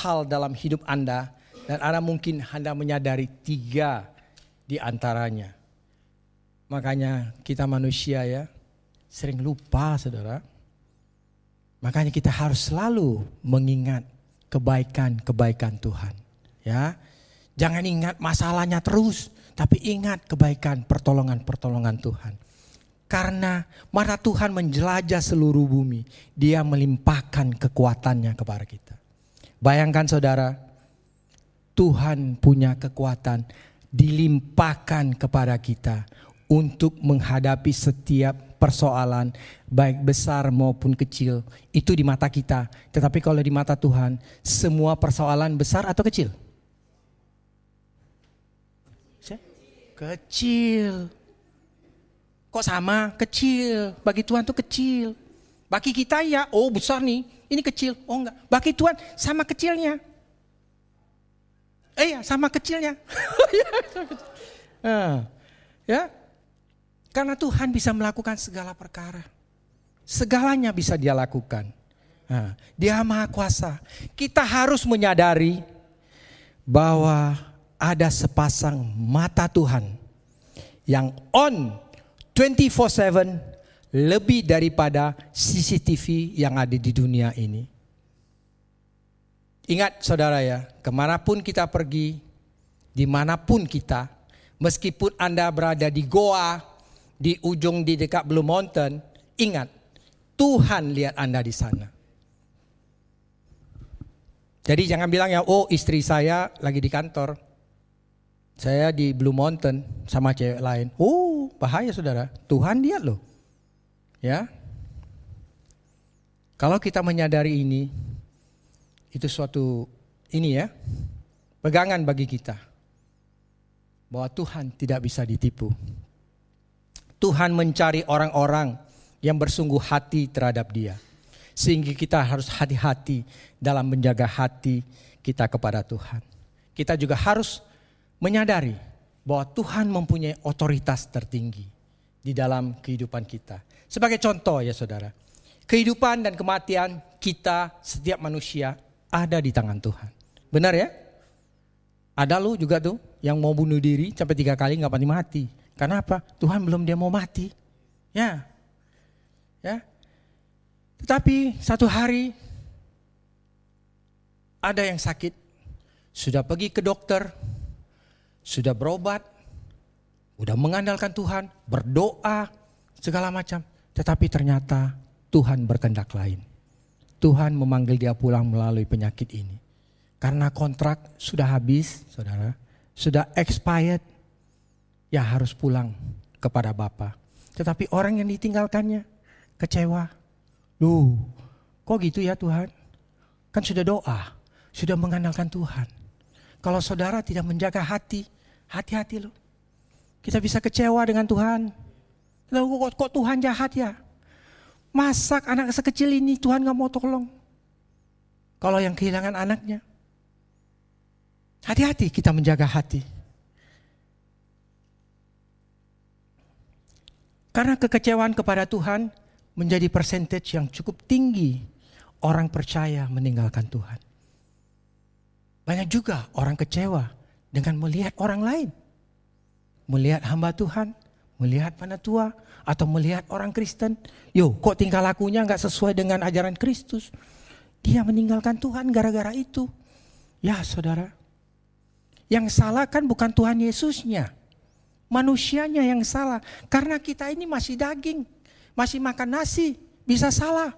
hal dalam hidup Anda dan Anda mungkin Anda menyadari 3 di antaranya. Makanya kita manusia ya sering lupa saudara. Makanya kita harus selalu mengingat kebaikan-kebaikan Tuhan. Ya, Jangan ingat masalahnya terus, tapi ingat kebaikan pertolongan-pertolongan Tuhan. Karena mata Tuhan menjelajah seluruh bumi, Dia melimpahkan kekuatannya kepada kita. Bayangkan saudara, Tuhan punya kekuatan dilimpahkan kepada kita untuk menghadapi setiap persoalan, baik besar maupun kecil. Itu di mata kita. Tetapi kalau di mata Tuhan, semua persoalan besar atau kecil? Kecil. Kok sama? Kecil. Bagi Tuhan itu kecil. Bagi kita ya, oh besar nih, ini kecil. Oh enggak. Bagi Tuhan sama kecilnya. Sama kecilnya. Ya. Karena Tuhan bisa melakukan segala perkara. Segalanya bisa Dia lakukan. Dia Maha Kuasa. Kita harus menyadari bahwa ada sepasang mata Tuhan yang on 24/7 lebih daripada CCTV yang ada di dunia ini. Ingat saudara ya, kemanapun kita pergi, dimanapun kita, meskipun Anda berada di goa, di ujung di dekat Blue Mountain, ingat, Tuhan lihat Anda di sana. Jadi jangan bilang ya, oh istri saya lagi di kantor. Saya di Blue Mountain sama cewek lain. Oh, bahaya saudara. Tuhan lihat loh. Ya. Kalau kita menyadari ini, itu suatu pegangan bagi kita. Bahwa Tuhan tidak bisa ditipu. Tuhan mencari orang-orang yang bersungguh hati terhadap Dia. Sehingga kita harus hati-hati dalam menjaga hati kita kepada Tuhan. Kita juga harus menyadari bahwa Tuhan mempunyai otoritas tertinggi di dalam kehidupan kita. Sebagai contoh ya saudara, kehidupan dan kematian kita setiap manusia ada di tangan Tuhan. Benar ya? Ada lu juga tuh yang mau bunuh diri sampai 3 kali gak mati. Karena apa? Tuhan belum dia mau mati. Ya. Tetapi satu hari ada yang sakit, sudah pergi ke dokter, sudah berobat, udah mengandalkan Tuhan, berdoa, segala macam. Tetapi ternyata Tuhan berkehendak lain. Tuhan memanggil dia pulang melalui penyakit ini. Karena kontrak sudah habis, saudara, sudah expired, ya harus pulang kepada Bapa. Tetapi orang yang ditinggalkannya kecewa. Loh, kok gitu ya Tuhan? Kan sudah doa, sudah mengandalkan Tuhan. Kalau saudara tidak menjaga hati, hati-hati loh. Kita bisa kecewa dengan Tuhan. Lalu kok Tuhan jahat ya? Masak anak sekecil ini Tuhan gak mau tolong. Kalau yang kehilangan anaknya. Hati-hati kita menjaga hati. Karena kekecewaan kepada Tuhan menjadi persentage yang cukup tinggi. Orang percaya meninggalkan Tuhan. Banyak juga orang kecewa dengan melihat orang lain. Melihat hamba Tuhan, melihat penatua, atau melihat orang Kristen. Kok tingkah lakunya gak sesuai dengan ajaran Kristus. Dia meninggalkan Tuhan gara-gara itu. Ya saudara, yang salah kan bukan Tuhan Yesusnya. Manusianya yang salah. Karena kita ini masih daging, masih makan nasi, bisa salah.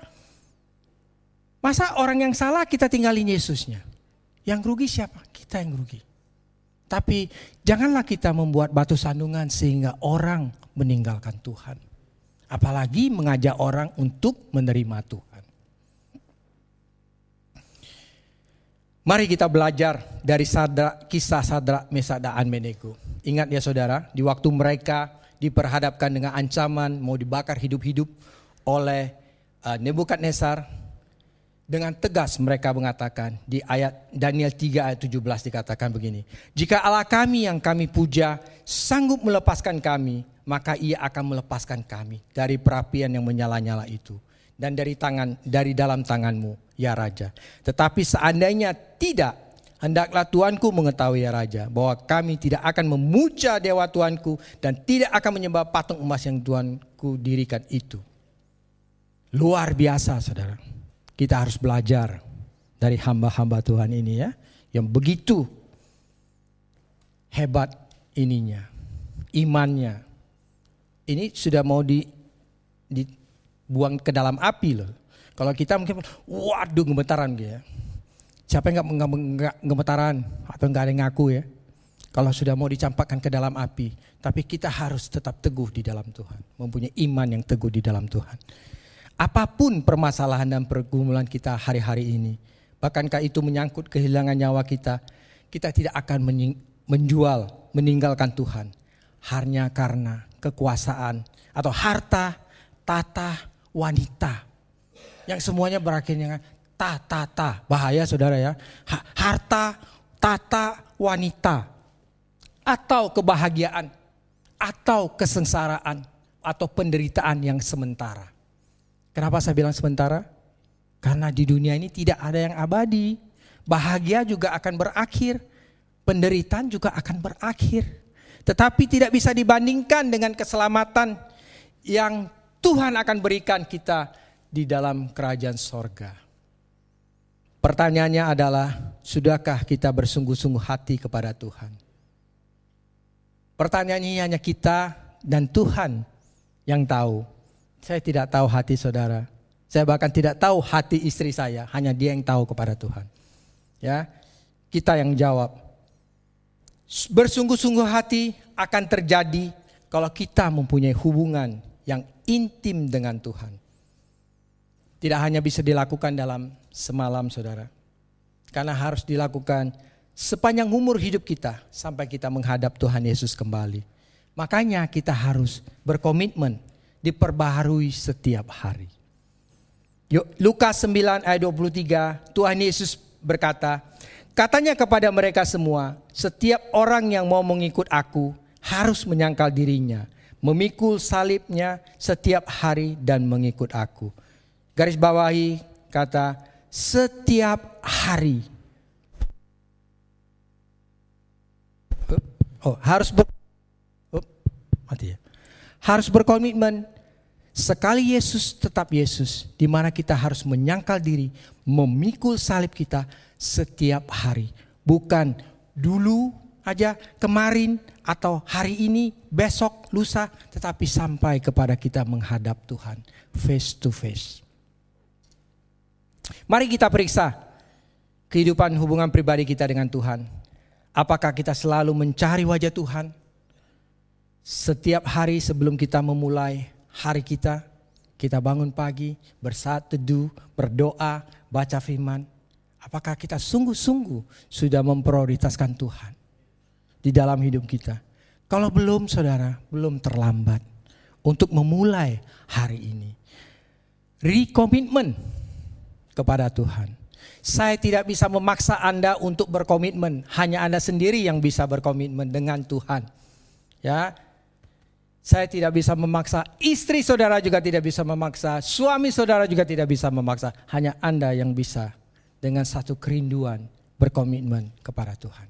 Masa orang yang salah kita tinggalin Yesusnya? Yang rugi siapa? Kita yang rugi. Tapi janganlah kita membuat batu sandungan sehingga orang meninggalkan Tuhan. Apalagi mengajak orang untuk menerima Tuhan. Mari kita belajar dari kisah Sadrak, Mesak dan Abednego. Ingat ya saudara, di waktu mereka diperhadapkan dengan ancaman mau dibakar hidup-hidup oleh Nebukadnezar. Dengan tegas mereka mengatakan di ayat Daniel 3 ayat 17 dikatakan begini. Jika Allah kami yang kami puja sanggup melepaskan kami, maka ia akan melepaskan kami dari perapian yang menyala-nyala itu. Dan dari dalam tanganmu ya Raja. Tetapi seandainya tidak, hendaklah Tuanku mengetahui ya Raja, bahwa kami tidak akan memuja dewa Tuanku dan tidak akan menyembah patung emas yang Tuanku dirikan itu. Luar biasa saudara. Kita harus belajar dari hamba-hamba Tuhan ini ya, yang begitu hebat ininya, imannya. Ini sudah mau dibuang ke dalam api loh. Kalau kita mungkin, waduh gemetaran gitu ya. Siapa yang nggak gemetaran atau nggak ada yang ngaku ya? Kalau sudah mau dicampakkan ke dalam api, tapi kita harus tetap teguh di dalam Tuhan, mempunyai iman yang teguh di dalam Tuhan. Apapun permasalahan dan pergumulan kita hari-hari ini, bahkankah itu menyangkut kehilangan nyawa kita, kita tidak akan meninggalkan Tuhan hanya karena kekuasaan atau harta, tata, wanita, yang semuanya berakhir dengan ta. Bahaya saudara ya, harta, tata, wanita. Atau kebahagiaan, atau kesengsaraan, atau penderitaan yang sementara. Kenapa saya bilang sementara? Karena di dunia ini tidak ada yang abadi. Bahagia juga akan berakhir, penderitaan juga akan berakhir. Tetapi tidak bisa dibandingkan dengan keselamatan yang Tuhan akan berikan kita di dalam kerajaan sorga. Pertanyaannya adalah, sudahkah kita bersungguh-sungguh hati kepada Tuhan? Pertanyaannya hanya kita dan Tuhan yang tahu. Saya tidak tahu hati saudara. Saya bahkan tidak tahu hati istri saya. Hanya Dia yang tahu kepada Tuhan. Ya, kita yang jawab. Bersungguh-sungguh hati akan terjadi kalau kita mempunyai hubungan yang intim dengan Tuhan. Tidak hanya bisa dilakukan dalam semalam saudara. Karena harus dilakukan sepanjang umur hidup kita sampai kita menghadap Tuhan Yesus kembali. Makanya kita harus berkomitmen, diperbaharui setiap hari. Lukas 9 ayat 23, Tuhan Yesus berkata, katanya kepada mereka semua, setiap orang yang mau mengikut aku harus menyangkal dirinya, memikul salibnya setiap hari dan mengikut aku. Garis bawahi kata setiap hari. Harus berkomitmen. Sekali Yesus tetap Yesus, di mana kita harus menyangkal diri, memikul salib kita setiap hari. Bukan dulu aja, kemarin atau hari ini, besok, lusa, tetapi sampai kepada kita menghadap Tuhan face to face. Mari kita periksa kehidupan hubungan pribadi kita dengan Tuhan. Apakah kita selalu mencari wajah Tuhan? Setiap hari sebelum kita memulai hari kita bangun pagi, bersaat teduh, berdoa, baca firman. Apakah kita sungguh-sungguh sudah memprioritaskan Tuhan di dalam hidup kita? Kalau belum saudara, belum terlambat untuk memulai hari ini. Recommitment kepada Tuhan. Saya tidak bisa memaksa Anda untuk berkomitmen. Hanya Anda sendiri yang bisa berkomitmen dengan Tuhan. Ya, saya tidak bisa memaksa. Istri saudara juga tidak bisa memaksa. Suami saudara juga tidak bisa memaksa. Hanya Anda yang bisa dengan satu kerinduan berkomitmen kepada Tuhan.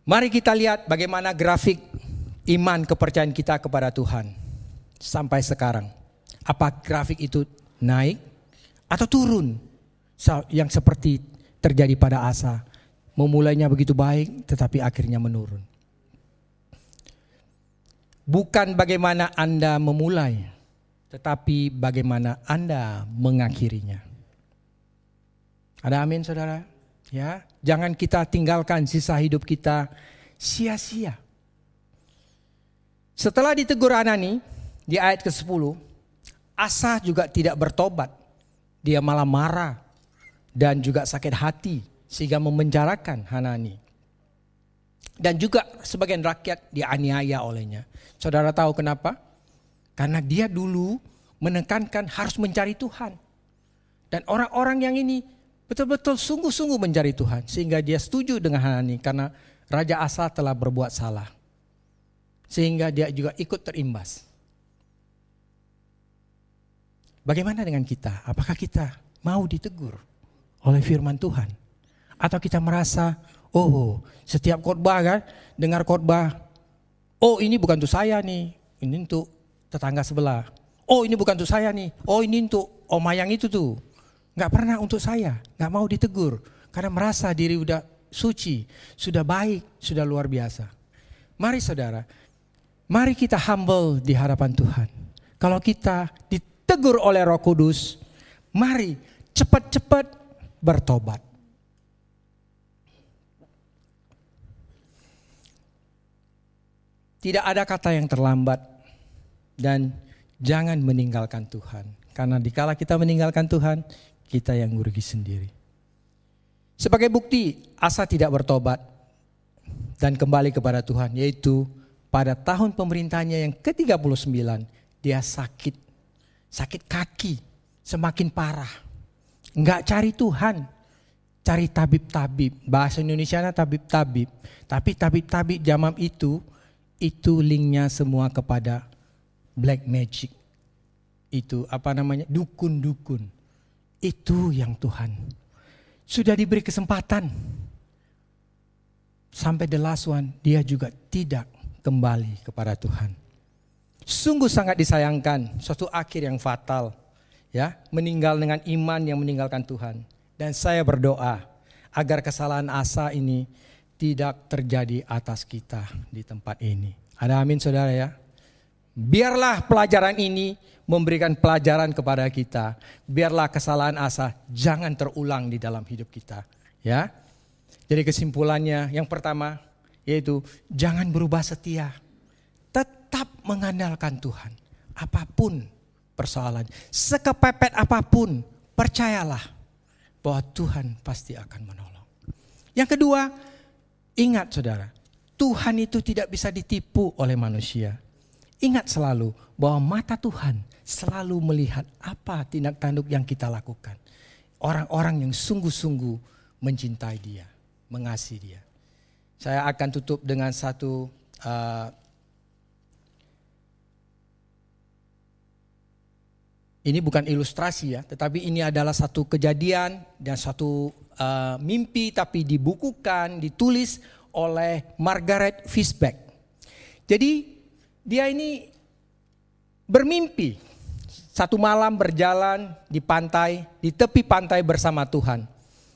Mari kita lihat bagaimana grafik iman kepercayaan kita kepada Tuhan sampai sekarang. Apa grafik itu naik atau turun, yang seperti terjadi pada Asa, memulainya begitu baik tetapi akhirnya menurun. Bukan bagaimana Anda memulai, tetapi bagaimana Anda mengakhirinya. Ada amin saudara? Ya, jangan kita tinggalkan sisa hidup kita sia-sia. Setelah ditegur Hanani di ayat ke-10, Asa juga tidak bertobat. Dia malah marah dan juga sakit hati sehingga memenjarakan Hanani. Dan juga sebagian rakyat dianiaya olehnya. Saudara tahu kenapa? Karena dia dulu menekankan harus mencari Tuhan. Dan orang-orang yang ini betul-betul sungguh-sungguh mencari Tuhan. Sehingga dia setuju dengan Hanani karena Raja Asa telah berbuat salah. Sehingga dia juga ikut terimbas. Bagaimana dengan kita? Apakah kita mau ditegur oleh firman Tuhan? Atau kita merasa, oh setiap khotbah kan, dengar khotbah, oh ini bukan untuk saya nih, ini untuk tetangga sebelah. Oh ini bukan untuk saya nih, oh ini untuk oma yang itu tuh. Gak pernah untuk saya, gak mau ditegur. Karena merasa diri udah suci, sudah baik, sudah luar biasa. Mari saudara, mari kita humble di hadapan Tuhan. Kalau kita ditegur oleh Roh Kudus, mari cepat-cepat bertobat. Tidak ada kata yang terlambat dan jangan meninggalkan Tuhan. Karena dikala kita meninggalkan Tuhan, kita yang merugi sendiri. Sebagai bukti Asa tidak bertobat dan kembali kepada Tuhan, yaitu pada tahun pemerintahnya yang ke-39, dia sakit kaki, semakin parah. Enggak cari Tuhan, cari tabib-tabib. Bahasa Indonesianya tabib-tabib. Tapi tabib-tabib zaman itu linknya semua kepada black magic. Itu dukun-dukun. Itu yang Tuhan sudah diberi kesempatan. Sampai the last one, dia juga tidak kembali kepada Tuhan. Sungguh sangat disayangkan, suatu akhir yang fatal. Ya, meninggal dengan iman yang meninggalkan Tuhan. Dan saya berdoa agar kesalahan Asa ini tidak terjadi atas kita di tempat ini. Ada amin saudara ya. Biarlah pelajaran ini memberikan pelajaran kepada kita. Biarlah kesalahan Asa jangan terulang di dalam hidup kita. Ya. Jadi kesimpulannya yang pertama yaitu jangan berubah setia. Tetap mengandalkan Tuhan. Apapun persoalan, sekepepet apapun, percayalah bahwa Tuhan pasti akan menolong. Yang kedua, ingat saudara, Tuhan itu tidak bisa ditipu oleh manusia. Ingat selalu bahwa mata Tuhan selalu melihat apa tindak tanduk yang kita lakukan. Orang-orang yang sungguh-sungguh mencintai Dia, mengasihi Dia. Saya akan tutup dengan satu ini bukan ilustrasi ya, tetapi ini adalah satu kejadian dan satu mimpi tapi dibukukan, ditulis oleh Margaret Fishback. Jadi dia ini bermimpi satu malam berjalan di pantai, di tepi pantai bersama Tuhan.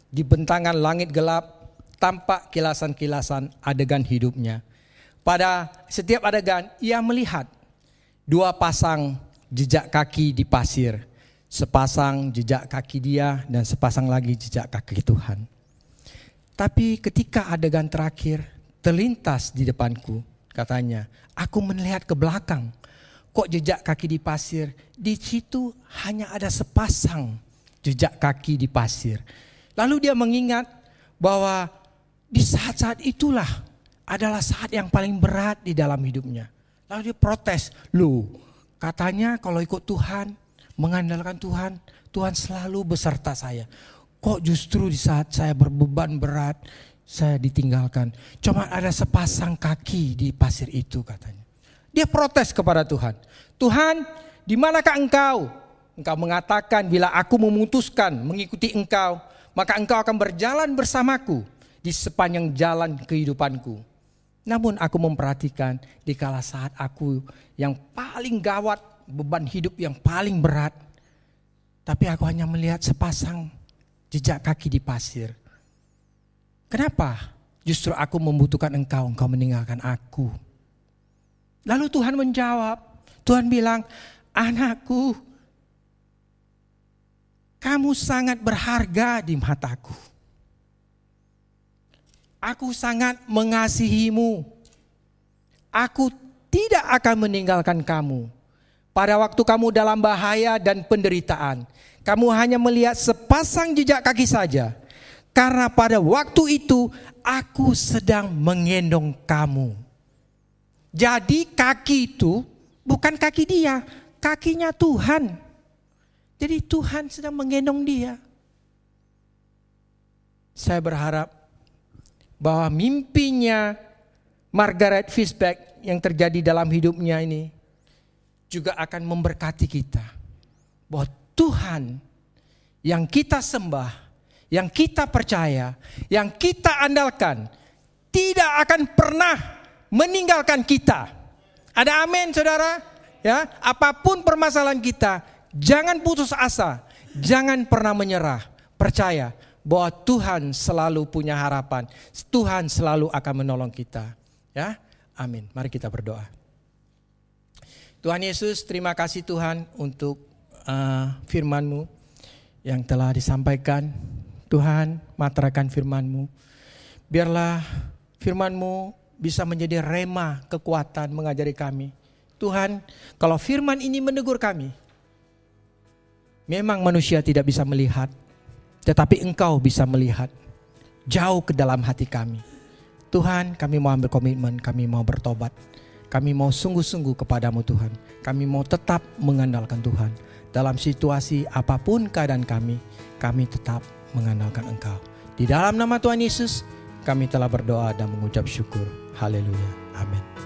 Di bentangan langit gelap tampak kilasan-kilasan adegan hidupnya. Pada setiap adegan ia melihat dua pasang jejak kaki di pasir. Sepasang jejak kaki dia dan sepasang lagi jejak kaki Tuhan. Tapi ketika adegan terakhir terlintas di depanku, katanya, aku melihat ke belakang. Kok jejak kaki di pasir? Di situ hanya ada sepasang jejak kaki di pasir. Lalu dia mengingat bahwa di saat-saat itulah adalah saat yang paling berat di dalam hidupnya. Lalu dia protes, loh katanya kalau ikut Tuhan, mengandalkan Tuhan, Tuhan selalu beserta saya. Kok justru di saat saya berbeban berat, saya ditinggalkan. Cuma ada sepasang kaki di pasir itu katanya. Dia protes kepada Tuhan. Tuhan, di manakah engkau? Engkau mengatakan bila aku memutuskan mengikuti engkau, maka engkau akan berjalan bersamaku di sepanjang jalan kehidupanku. Namun aku memperhatikan di kala saat aku yang paling gawat, beban hidup yang paling berat. Tapi aku hanya melihat sepasang jejak kaki di pasir. Kenapa? Justru aku membutuhkan engkau meninggalkan aku. Lalu Tuhan menjawab, Tuhan bilang, anakku, kamu sangat berharga di mataku. Aku sangat mengasihimu. Aku tidak akan meninggalkan kamu. Pada waktu kamu dalam bahaya dan penderitaan, kamu hanya melihat sepasang jejak kaki saja. Karena pada waktu itu aku sedang menggendong kamu. Jadi kaki itu bukan kaki dia, kakinya Tuhan. Jadi Tuhan sedang menggendong dia. Saya berharap bahwa mimpinya Margaret Fishback yang terjadi dalam hidupnya ini juga akan memberkati kita. Bahwa Tuhan yang kita sembah, yang kita percaya, yang kita andalkan, tidak akan pernah meninggalkan kita. Ada amin saudara? Ya, apapun permasalahan kita, jangan putus asa, jangan pernah menyerah. Percaya bahwa Tuhan selalu punya harapan. Tuhan selalu akan menolong kita. Ya, amin. Mari kita berdoa. Tuhan Yesus, terima kasih Tuhan untuk firman-Mu yang telah disampaikan. Tuhan, materakan firman-Mu. Biarlah firman-Mu bisa menjadi rema kekuatan mengajari kami. Tuhan, kalau firman ini menegur kami, memang manusia tidak bisa melihat, tetapi Engkau bisa melihat jauh ke dalam hati kami. Tuhan, kami mau ambil komitmen, kami mau bertobat. Kami mau sungguh-sungguh kepadamu Tuhan. Kami mau tetap mengandalkan Tuhan. Dalam situasi apapun keadaan kami tetap mengandalkan Engkau. Di dalam nama Tuhan Yesus, kami telah berdoa dan mengucap syukur. Haleluya. Amin.